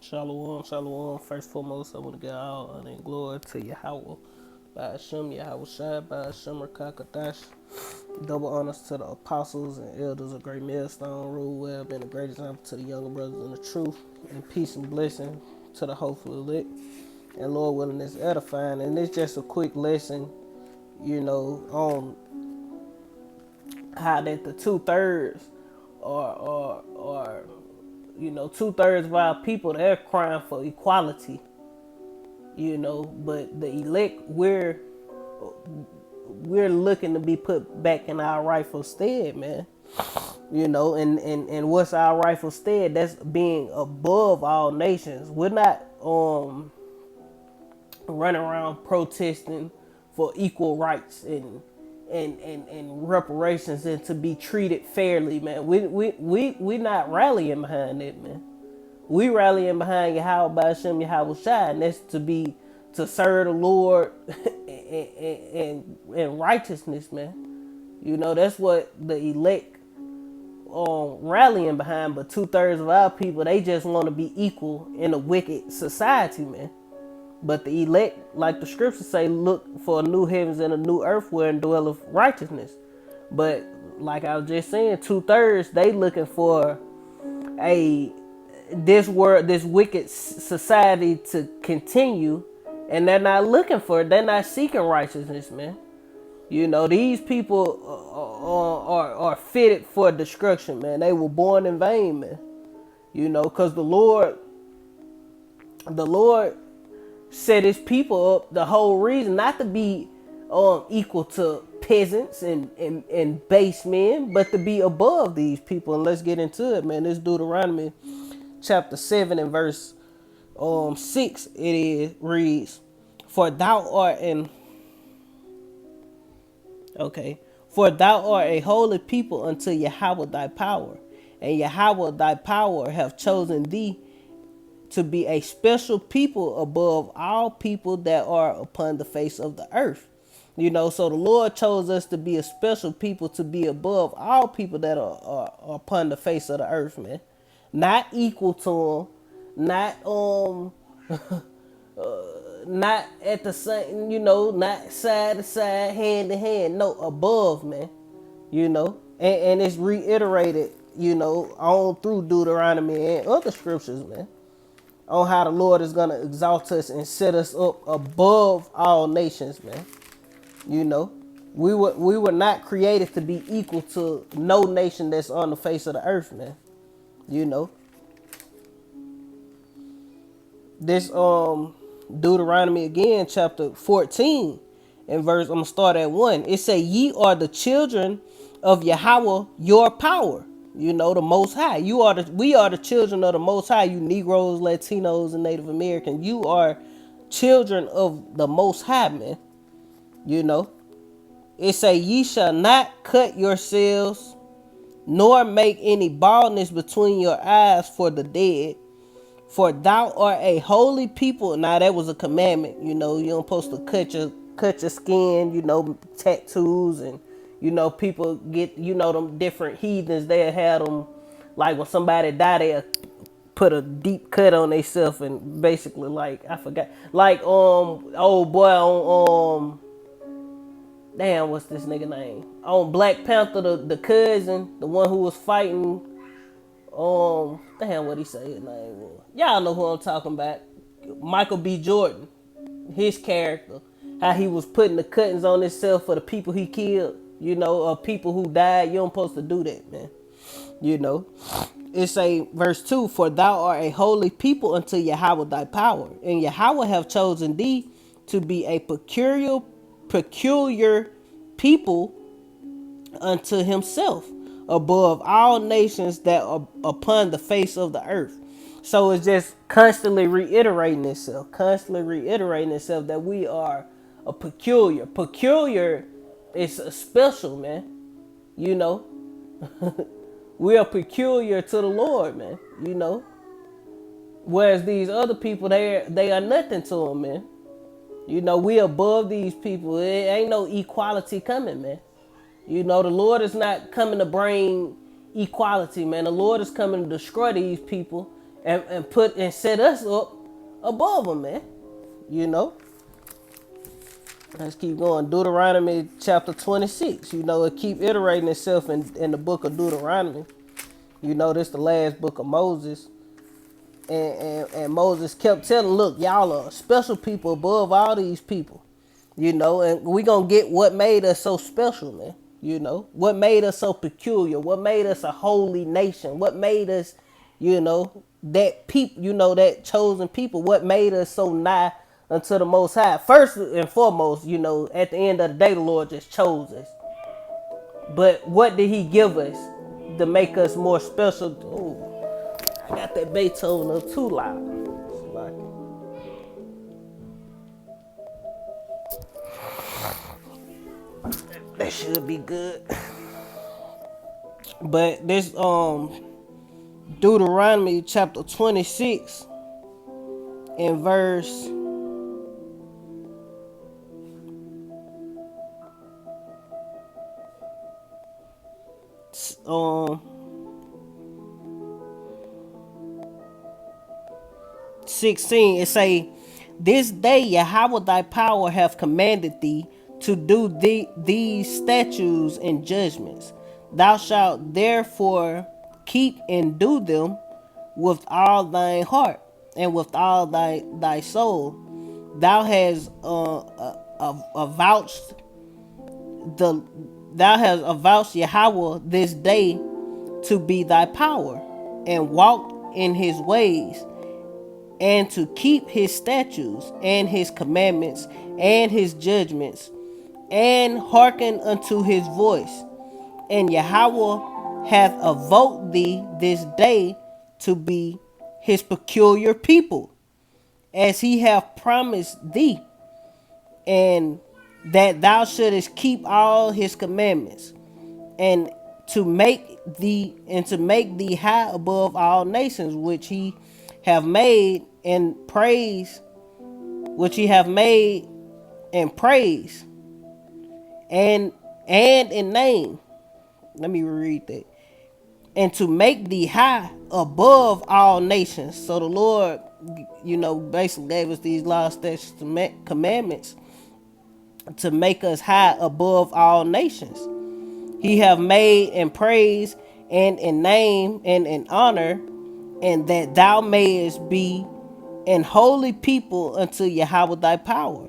Shalom, shalom. First and foremost, I want to give all honor and glory to Yahweh. By Hashem, Yahweh Shai, by Hashem, Rakakadash. Double honors to the apostles and elders of Great Millstone, Rule Web, and a great example to the younger brothers in the truth. And peace and blessing to the hopefully lit. And Lord willing, it's edifying. And it's just a quick lesson, on how that the two-thirds are 2/3 of our people, they're crying for equality, but the elect, we're looking to be put back in our rightful stead, man. And what's our rightful stead? That's being above all nations. We're not running around protesting for equal rights and reparations and to be treated fairly, man. We not rallying behind it, man. We rallying behind Yahweh by Hashem Yahweh Shai, and that's to serve the Lord and righteousness, man. That's what the elect rallying behind. But 2/3 of our people, they just want to be equal in a wicked society, man. But the elect, like the scriptures say, look for a new heavens and a new earth wherein dwelleth righteousness. But like I was just saying, 2/3, they looking for this wicked society to continue, and they're not looking for it. They're not seeking righteousness, man. These people are fitted for destruction, man. They were born in vain, man. Because the Lord set his people up, the whole reason not to be equal to peasants and base men, but to be above these people. And let's get into it, man. This Deuteronomy chapter 7 and verse 6, reads, For thou art a holy people unto Yahweh thy power, and Yahweh thy power have chosen thee to be a special people above all people that are upon the face of the earth. So the Lord chose us to be a special people, to be above all people that are upon the face of the earth, man. Not equal to them, not at the same, not side to side, hand to hand. No, above, man. And it's reiterated, on through Deuteronomy and other scriptures, man, on how the Lord is going to exalt us and set us up above all nations, man. We were not created to be equal to no nation that's on the face of the earth, man. This Deuteronomy again, chapter 14 and verse, I'm going to start at 1. It say, ye are the children of Yahweh, your power. The Most High. We are the children of the Most High. You Negroes, Latinos, and Native Americans. You are children of the Most High, man. It say, ye shall not cut yourselves, nor make any baldness between your eyes for the dead. For thou art a holy people. Now that was a commandment. You don't supposed to cut your skin. Tattoos and. People get, them different heathens, they'll have them, like when somebody die, they'll put a deep cut on themselves and basically, like, I forgot, like, old boy on, damn, what's this nigga name? On Black Panther, the cousin, the one who was fighting, damn, what he say his name was. Y'all know who I'm talking about. Michael B. Jordan, his character, how he was putting the cuttings on himself for the people he killed. Or people who died. You don't supposed to do that, man. It say verse 2, for thou art a holy people unto Yahweh thy power, and Yahweh have chosen thee to be a peculiar people unto himself above all nations that are upon the face of the earth. So it's just constantly reiterating itself that we are a peculiar. It's a special, man. We are peculiar to the Lord, man. Whereas these other people, they are nothing to them, man. We above these people. It ain't no equality coming, man. The Lord is not coming to bring equality, man. The Lord is coming to destroy these people and put and set us up above them, man. You know. Let's keep going. Deuteronomy chapter 26. You know, it keep iterating itself in the book of Deuteronomy. You know, this the last book of Moses. And Moses kept telling, look, y'all are a special people above all these people. You know, and we gonna get what made us so special, man. You know, what made us so peculiar, what made us a holy nation, what made us, you know, that people, you know, that chosen people, what made us so nigh unto the Most High. First and foremost, you know, at the end of the day, the Lord just chose us. But what did He give us to make us more special? Oh, I got that Beethoven up too loud. Like, that should be good. But this Deuteronomy chapter 26 in verse 16, it say, this day Yahweh thy power hath commanded thee to do these statutes and judgments. Thou shalt therefore keep and do them with all thine heart and with all thy soul. Thou hast avouched the thou hast avouched Yahweh this day to be thy power, and walk in his ways, and to keep his statutes and his commandments and his judgments, and hearken unto his voice. And Yahweh hath avoked thee this day to be his peculiar people, as he hath promised thee, and that thou shouldest keep all his commandments, and to make thee high above all nations, which he have made and praise, and in name. Let me read that. And to make thee high above all nations. So the Lord, you know, basically gave us these laws, statutes, commandments to make us high above all nations. He have made in praise and in name and in honor, and that thou mayest be an holy people unto Yahweh thy power,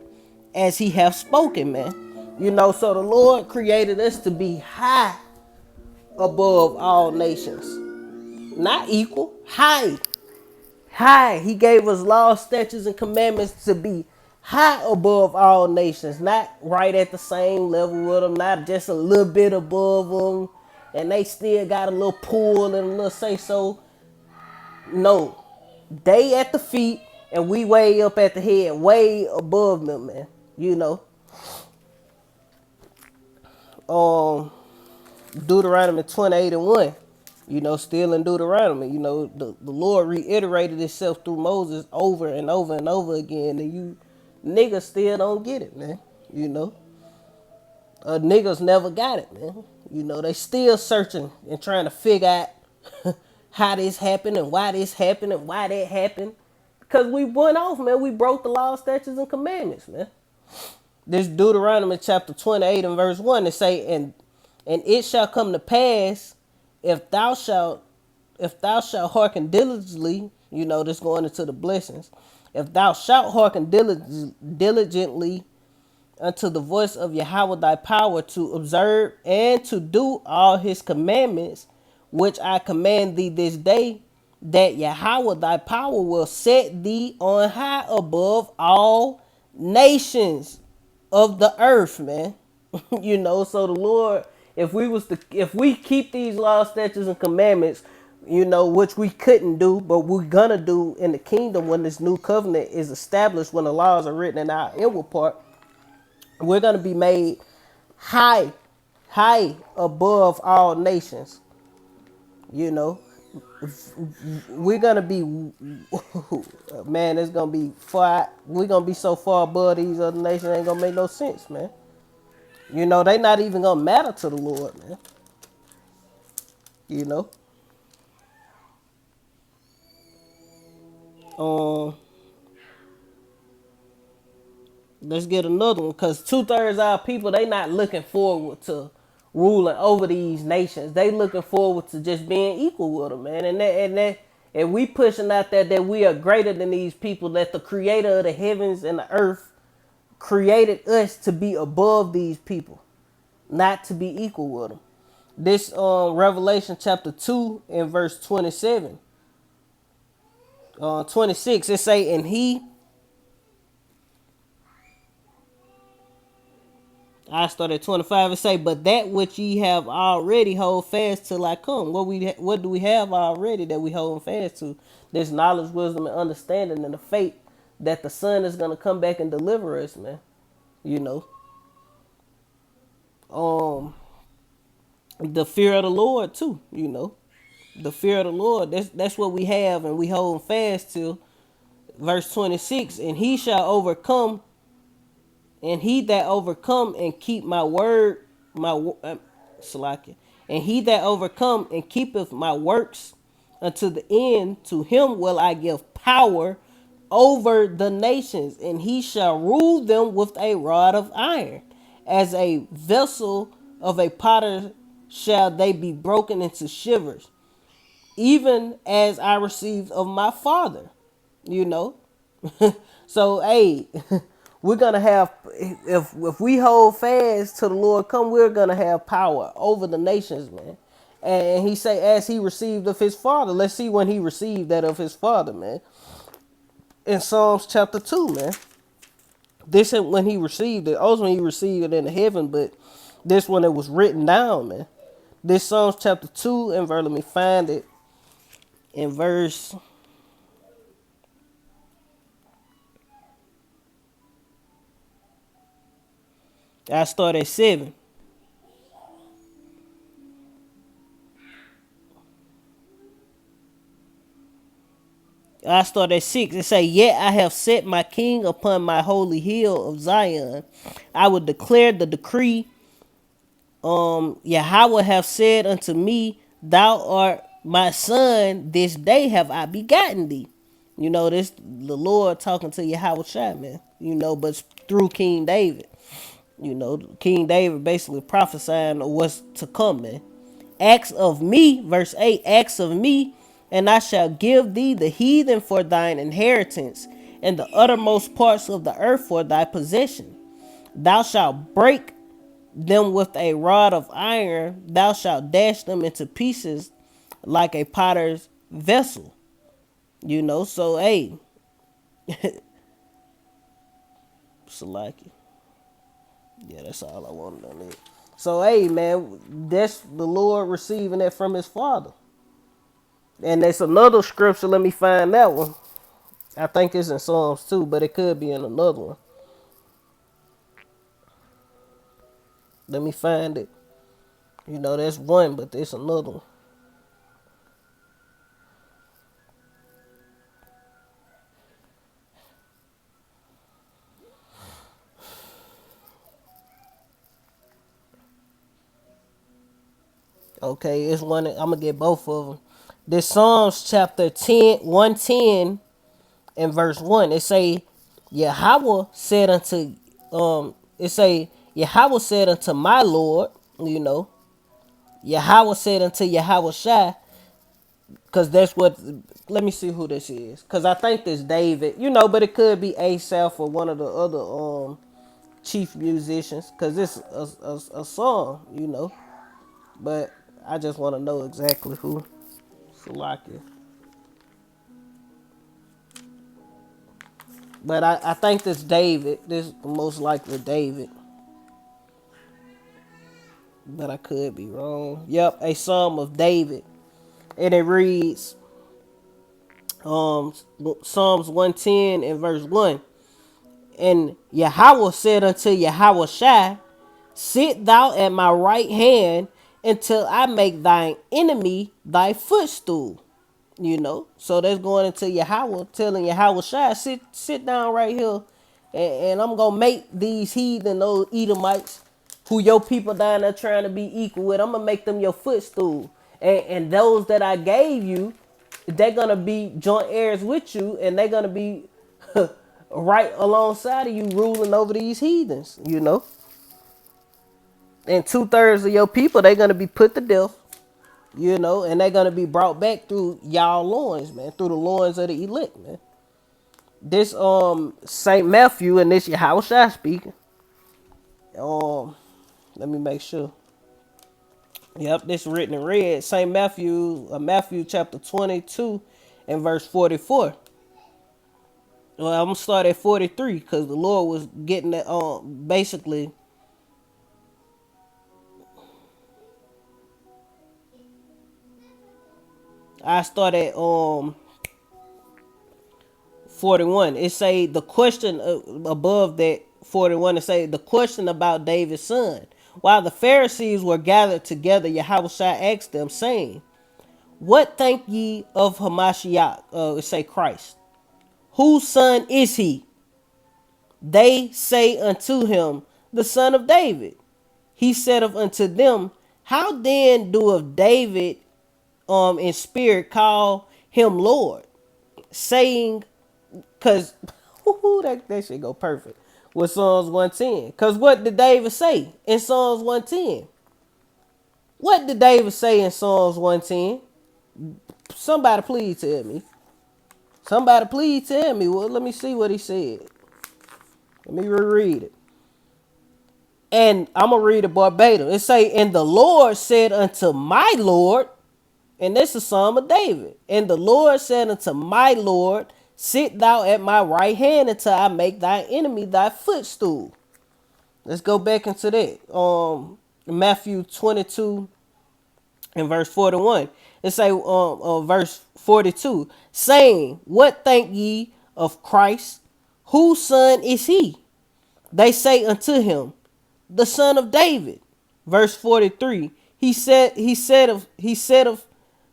as he hath spoken, man. You know, so the Lord created us to be high above all nations. Not equal, high. High. He gave us laws, statutes, and commandments to be high above all nations, not right at the same level with them, not just a little bit above them, and they still got a little pull and a little say so. No, they at the feet and we way up at the head, way above them, man. You know. Deuteronomy 28:1. You know, still in Deuteronomy, you know, the Lord reiterated itself through Moses over and over and over again, and you niggas still don't get it, man. You know, niggas never got it, man. You know, they still searching and trying to figure out how this happened and why this happened and why that happened. Because we went off, man. We broke the law, statutes, and commandments, man. This Deuteronomy chapter 28 and verse 1, it say, and it shall come to pass if thou shalt hearken diligently, you know, this going into the blessings. If thou shalt hearken diligently unto the voice of Yahweh thy power, to observe and to do all his commandments, which I command thee this day, that Yahweh thy power will set thee on high above all nations of the earth, man. You know, so the Lord, if we keep these laws, statutes, and commandments, you know, which we couldn't do, but we're gonna do in the kingdom when this new covenant is established, when the laws are written in our inward part, we're gonna be made high above all nations. You know, we're gonna be, man, it's gonna be far. We're gonna be so far above these other nations, it ain't gonna make no sense, man. You know, they not even gonna matter to the Lord, man. You know. Um, let's get another one, because 2/3 of our people, they not looking forward to ruling over these nations. They looking forward to just being equal with them, man. And we pushing out that we are greater than these people. That the Creator of the heavens and the earth created us to be above these people, not to be equal with them. This Revelation chapter 2 and verse 27, 26, it say, and he, I start at 25 and say, but that which ye have already hold fast till I come. What do we have already that we hold fast to? This knowledge, wisdom, and understanding, and the faith that the Son is gonna come back and deliver us, man. You know, um, the fear of the Lord too. You know, the fear of the Lord. That's what we have, and we hold fast to. Verse 26, and he shall overcome, and he that overcome and keep my word, Salakia, and he that overcome and keepeth my works unto the end, to him will I give power over the nations, and he shall rule them with a rod of iron. As a vessel of a potter shall they be broken into shivers, even as I received of my father. You know, so hey, we're gonna have, if we hold fast to the Lord come, we're gonna have power over the nations, man. And he say, as he received of his father. Let's see when he received that of his father, man. In Psalms chapter 2, man. This is when he received it. Also when he received it in heaven, but this one it was written down, man. This Psalms chapter 2 and verse, let me find it. In verse, I start at 7. I start at 6. It say, yet I have set my king upon my holy hill of Zion. I will declare the decree. Yahweh have said unto me, thou art my son, this day have I begotten thee. You know, this the Lord talking to Yahweh Shai, man. You know, but through King David. You know, King David basically prophesying of what's to come, man. Acts of me, verse 8, acts of me, and I shall give thee the heathen for thine inheritance, and the uttermost parts of the earth for thy possession. Thou shalt break them with a rod of iron, thou shalt dash them into pieces like a potter's vessel. You know, so hey, Salaki. Yeah, that's all I wanted on it. So hey, man, that's the Lord receiving that from his father. And there's another scripture, let me find that one. I think it's in Psalms too, but it could be in another one. Let me find it. You know, that's one, but there's another one. Okay, it's one. I'm gonna get both of them. This Psalms chapter 10, 110 and verse 1. It say, Yahweh said unto, it say, Yahweh said unto my Lord, you know, Yahweh said unto Yahweh Shai, because that's what, let me see who this is. Because I think this David, you know, but it could be Asaph or one of the other chief musicians, because it's a song, you know. But I just want to know exactly who. Salakia. But I think this David, this most likely David. But I could be wrong. Yep, a Psalm of David. And it reads Psalms 110 and verse 1. And Yahweh said unto Yahweh Shai, sit thou at my right hand until I make thine enemy thy footstool. You know, so that's going into Yahweh, telling Yahweh Shai, sit down right here, and I'm gonna make these heathen, those Edomites, who your people down there trying to be equal with, I'm gonna make them your footstool, and those that I gave you, they're gonna be joint heirs with you, and they're gonna be right alongside of you, ruling over these heathens. And 2/3 of your people, they're gonna be put to death. And they're gonna be brought back through y'all loins, man, through the loins of the elect, man. This Saint Matthew, and this Yahushua speaking. Let me make sure. Yep, this written in red. Saint Matthew, Matthew chapter 22 and verse 44. Well, I'm gonna start at 43 because the Lord was getting that basically. I start at 41. It say the question above that 41. It say the question about David's son. While the Pharisees were gathered together, Yahweh asked them, saying, "What think ye of Hamashiach?" It say Christ. "Whose son is he?" They say unto him, "The son of David." He said unto them, "How then doeth David in spirit call him Lord, saying," because that should go perfect with Psalms 110. Because what did David say in Psalms 110? What did David say in Psalms 110? Somebody please tell me. Somebody please tell me. Well, let me see what he said. Let me reread it. And I'm going to read it verbatim. It say, "And the Lord said unto my Lord," and this is a Psalm of David. "And the Lord said unto my Lord, sit thou at my right hand until I make thy enemy thy footstool." Let's go back into that. Matthew 22 and verse 41. It say, verse 42, saying, "What think ye of Christ? Whose son is he?" They say unto him, "The son of David." Verse 43. He said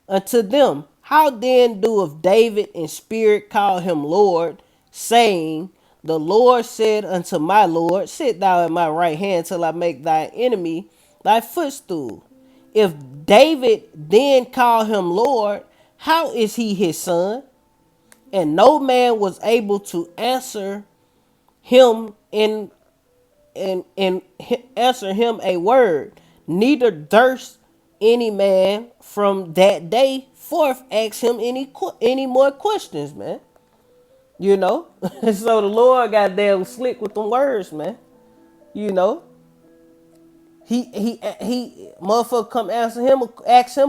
unto them, "How then doeth David in spirit call him Lord, saying, the Lord said unto my Lord, sit thou at my right hand till I make thy enemy thy footstool." If David then call him Lord, how is he his son? And no man was able to answer him and answer him a word, neither durst any man from that day forth ask him any more questions, man. So the Lord got damn slick with them words, man. you know he motherfucker come ask him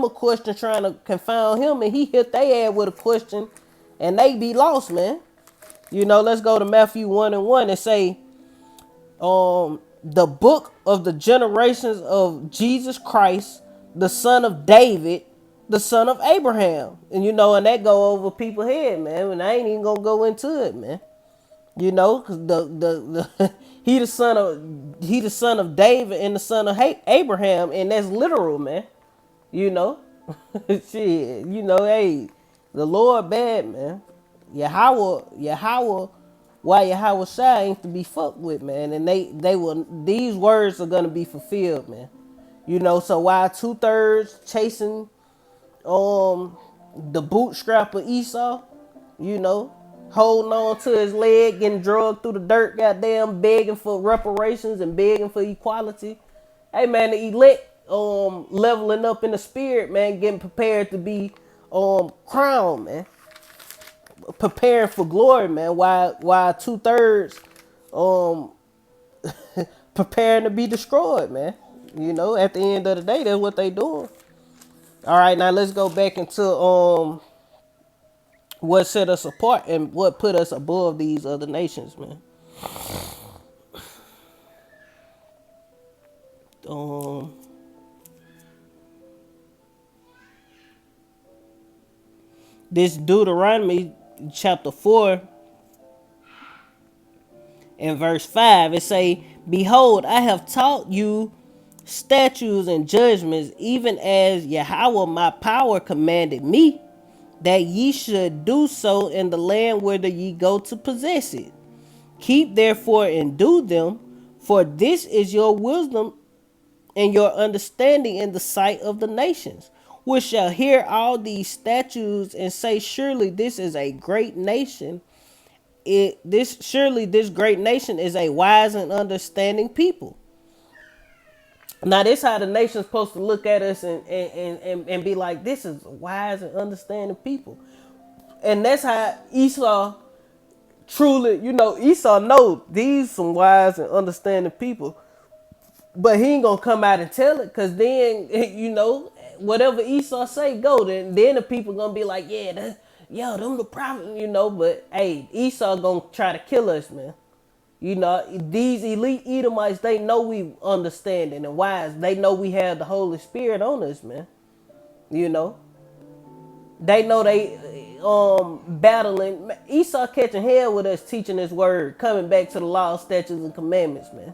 a question trying to confound him, and he hit they ass with a question and they be lost, man. Let's go to Matthew 1:1 and say, the book of the generations of Jesus Christ, the son of David, the son of Abraham. And that go over people's head, man. And I ain't even gonna go into it, man. Cause the he the son of David and the son of Abraham, and that's literal, man. You know, shit. Hey, the Lord bad, man. Yahweh, why Yahweh Shai ain't to be fucked with, man. And they will. These words are gonna be fulfilled, man. So while 2/3 chasing the bootstrap of Esau, holding on to his leg, getting drugged through the dirt, goddamn, begging for reparations and begging for equality. Hey, man, the elect leveling up in the spirit, man, getting prepared to be crowned, man, preparing for glory, man. While 2/3 preparing to be destroyed, man. At the end of the day, that's what they doing. All right, now let's go back into what set us apart and what put us above these other nations, man. This Deuteronomy chapter 4 and verse 5, it say, "Behold, I have taught you statutes and judgments, even as Yahweh my power commanded me, that ye should do so in the land whither ye go to possess it. Keep therefore and do them, for this is your wisdom and your understanding in the sight of the nations. which shall hear all these statutes and say, surely this is a great nation. This great nation is a wise and understanding people. Now this how the nation's supposed to look at us and be like, this is wise and understanding people. And that's how Esau truly, Esau know these some wise and understanding people. But he ain't gonna come out and tell it, cause then whatever Esau say go. Then the people gonna be like, yeah, them the prophet, But hey, Esau gonna try to kill us, man. These elite Edomites, they know we understanding and wise. They know we have the Holy Spirit on us, man. You know, they know they battling. Esau catching hell with us teaching this word, coming back to the law, statutes, and commandments, man.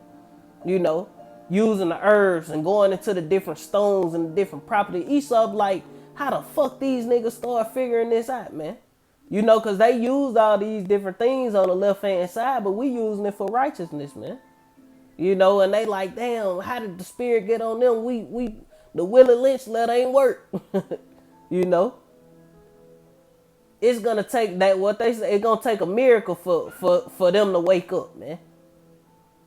You know, using the herbs and going into the different stones and the different property. Esau like, how the fuck these niggas start figuring this out, man? Because they used all these different things on the left-hand side, but we using it for righteousness, man. And they like, damn, how did the spirit get on them? We the Willie Lynch letter ain't work. you know. It's gonna take that what they say, it's gonna take a miracle for them to wake up, man.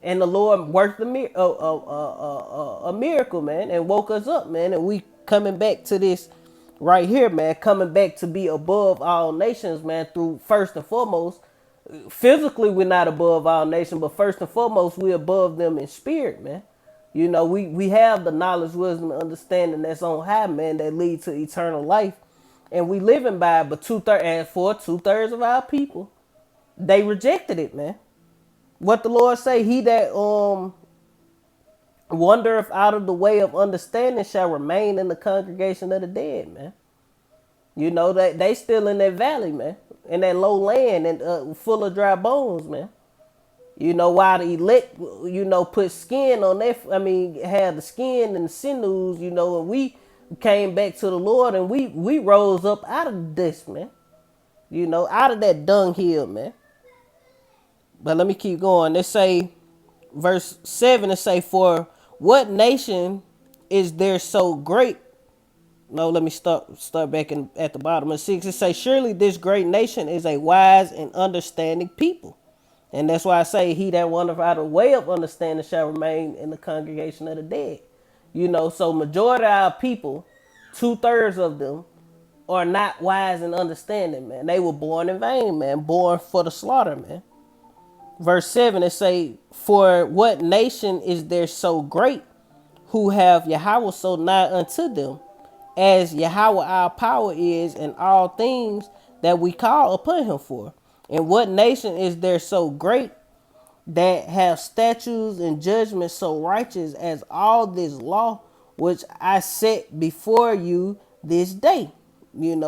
And the Lord worked a miracle, man, and woke us up, man. And we coming back to this right here, man, coming back to be above all nations, man, through first and foremost, physically we're not above all nations, but first and foremost, we're above them in spirit, man. We have the knowledge, wisdom, and understanding that's on high, man, that lead to eternal life. And we living by it, but two-thirds of our people, they rejected it, man. What the Lord say, he that wandereth out of the way of understanding shall remain in the congregation of the dead, man. That they still in that valley, man, in that low land and full of dry bones, man. While the elect, put skin on that, had the skin and the sinews, and we came back to the Lord and we rose up out of this, man. Out of that dunghill, man. But let me keep going. It say, verse 7, it say, for what nation is there so great? No, let me start back at the bottom of 6. It say, surely this great nation is a wise and understanding people. And that's why I say, he that wandereth out of the way of understanding shall remain in the congregation of the dead. So majority of our people, 2/3 of them, are not wise and understanding, man. They were born in vain, man. Born for the slaughter, man. Verse 7, it say, for what nation is there so great who have Yahweh so nigh unto them, as Yahweh our power is in all things that we call upon him for? And what nation is there so great that have statutes and judgments so righteous as all this law which I set before you this day? And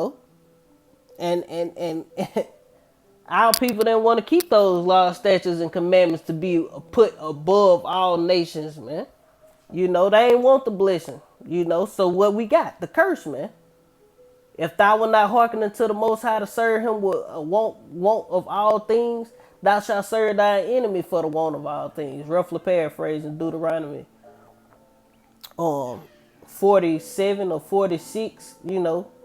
our people didn't want to keep those laws, statutes, and commandments to be put above all nations, man. They ain't want the blessing. So what we got? The curse, man. If thou wilt not hearken unto the Most High to serve him with a want of all things, thou shalt serve thy enemy for the want of all things. Roughly paraphrasing Deuteronomy 47 or 46,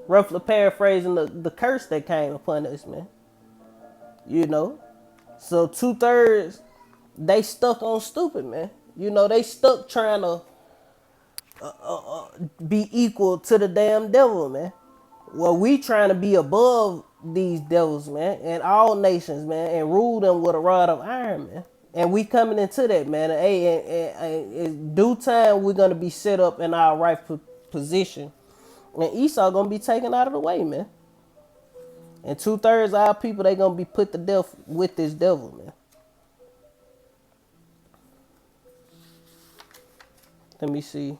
roughly paraphrasing the curse that came upon us, man. So 2/3, they stuck on stupid, man. They stuck trying to be equal to the damn devil, man. Well, we trying to be above these devils, man, and all nations, man, and rule them with a rod of iron, man. And we coming into that, man. And in due time, we're gonna be set up in our rightful position, and Esau gonna be taken out of the way, man. And 2/3 of our people, they gonna be put to death with this devil, man. Let me see.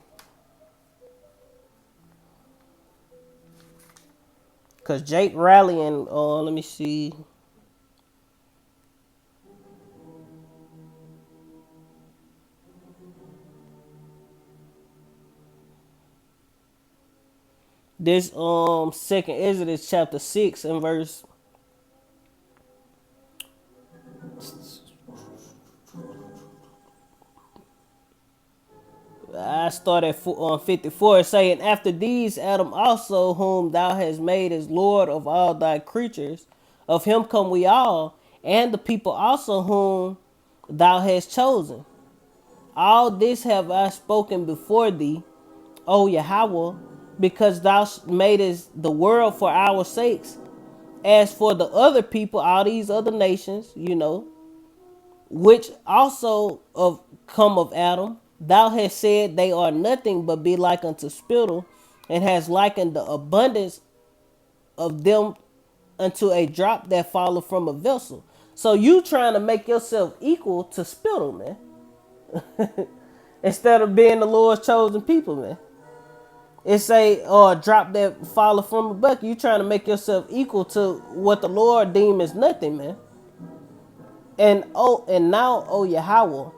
Cause Jake rallying, let me see. This second Exodus chapter 6 and verse I start at 54, saying, after these, Adam also, whom thou hast made as Lord of all thy creatures, of him come we all, and the people also whom thou hast chosen. All this have I spoken before thee, O Yahweh, because thou madest the world for our sakes. As for the other people, all these other nations, which also of come of Adam, thou hast said they are nothing but be like unto spittle, and has likened the abundance of them unto a drop that falleth from a vessel. So you trying to make yourself equal to spittle, man, instead of being the Lord's chosen people, man. It say, or a drop that falleth from a bucket. You trying to make yourself equal to what the Lord deem as nothing, man. And now, O Yahweh,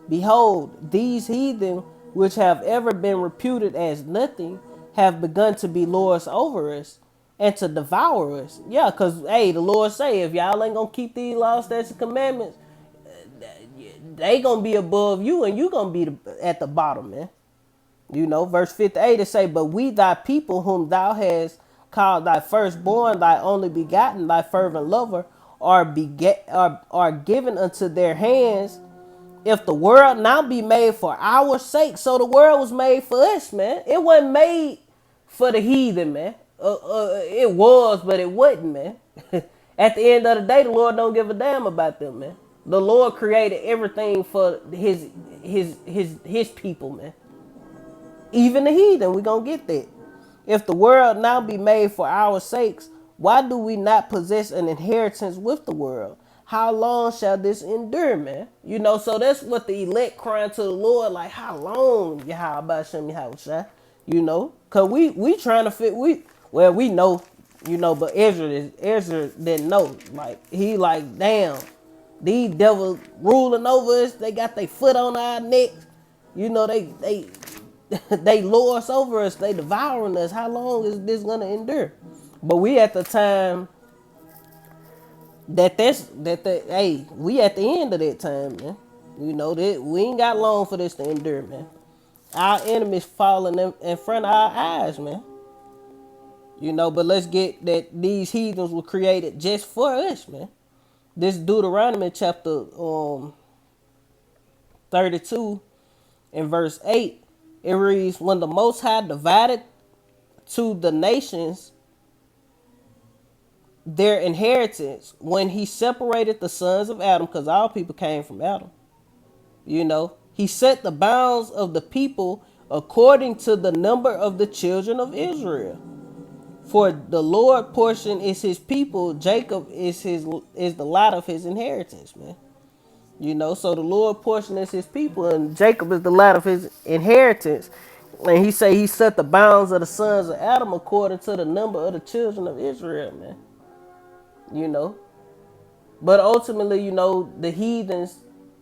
behold, these heathen which have ever been reputed as nothing have begun to be lords over us and to devour us. Yeah, because hey, the Lord say, if y'all ain't gonna keep these laws, statutes, and commandments, they gonna be above you and you gonna be at the bottom, man. Verse 58 it say, but we thy people whom thou hast called thy firstborn, thy only begotten, thy fervent lover, are given unto their hands. If the world now be made for our sake, so the world was made for us, man. It wasn't made for the heathen, man. It was, but it wasn't, man. At the end of the day, the Lord don't give a damn about them, man. The Lord created everything for his people, man. Even the heathen, we gonna get that. If the world now be made for our sakes, why do we not possess an inheritance with the world? How long shall this endure, man? So that's what the elect crying to the Lord, like, how long, Yahweh Shem Yahweh? Cause we trying to fit, we know, but Ezra didn't know. Like, he like, damn, these devils ruling over us, they got their foot on our necks. They they lords over us, they devouring us. How long is this gonna endure? But we at the time we at the end of that time, man. That we ain't got long for this to endure, man. Our enemies falling in front of our eyes, man. But let's get that these heathens were created just for us, man. This Deuteronomy chapter 32 and verse 8, it reads, when the Most High divided to the nations their inheritance, when he separated the sons of Adam, because all people came from Adam, he set the bounds of the people according to the number of the children of Israel. For the Lord portion is his people, Jacob is the lot of his inheritance, man. So the Lord portion is his people, and Jacob is the lot of his inheritance. And he say he set the bounds of the sons of Adam according to the number of the children of Israel, man. But ultimately, the heathens,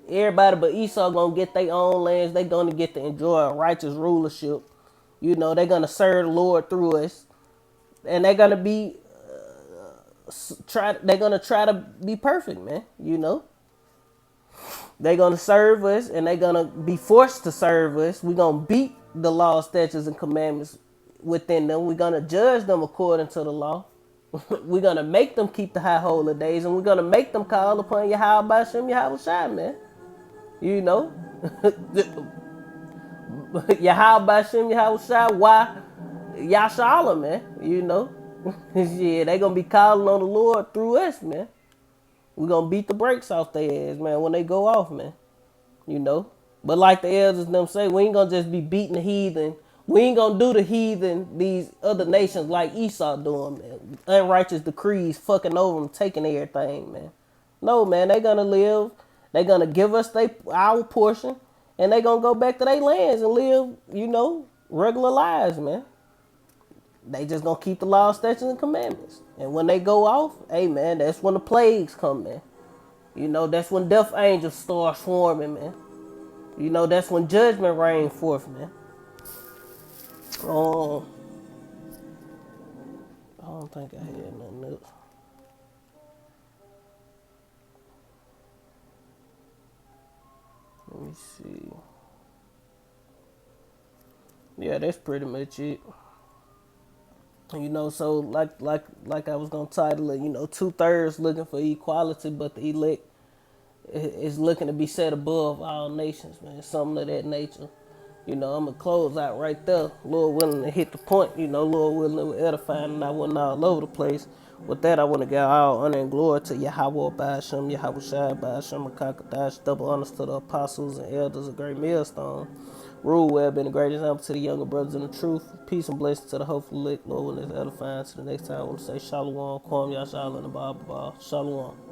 everybody but Esau gonna get their own lands. They gonna get to enjoy a righteous rulership. They're gonna serve the Lord through us, and they're gonna be They're gonna try to be perfect, man. They're gonna serve us, and they're gonna be forced to serve us. We're gonna beat the law, statutes, and commandments within them. We're gonna judge them according to the law. We're gonna make them keep the high holy days, and we're gonna make them call upon Yahweh Bashem Yahweh Shai, man. Yahweh Bashem Yahweh Shai, why Yashala, man. Yeah, they gonna be calling on the Lord through us, man. We're gonna beat the brakes off their ass, man, when they go off, man. But like the elders them say, we ain't gonna just be beating the heathen. We ain't gonna do the heathen, these other nations like Esau doing, man. Unrighteous decrees, fucking over them, taking everything, man. No, man, they gonna live. They gonna give us our portion, and they gonna go back to their lands and live, regular lives, man. They just gonna keep the law, statutes, and commandments. And when they go off, hey, man, that's when the plagues come, man. That's when death angels start swarming, man. That's when judgment reigns forth, man. I don't think I had nothing else. Let me see. Yeah, that's pretty much it. You know, so like I was gonna title it, 2/3 looking for equality, but the elect is looking to be set above all nations, man. Something of that nature. I'm gonna close out right there. Lord willing to hit the point, Lord willing to edify and I wasn't all over the place. With that, I want to give all honor and glory to Yahweh Basham, Yahweh Shai Basham, Kakadash, double honors to the apostles and elders of Great Millstone. Rule well, been a great example to the younger brothers in the truth. Peace and blessings to the hopeful lick, Lord willing is edifying. To the next time, I want to say Shalom, Kwam Yashal, and the Bible. Shalom.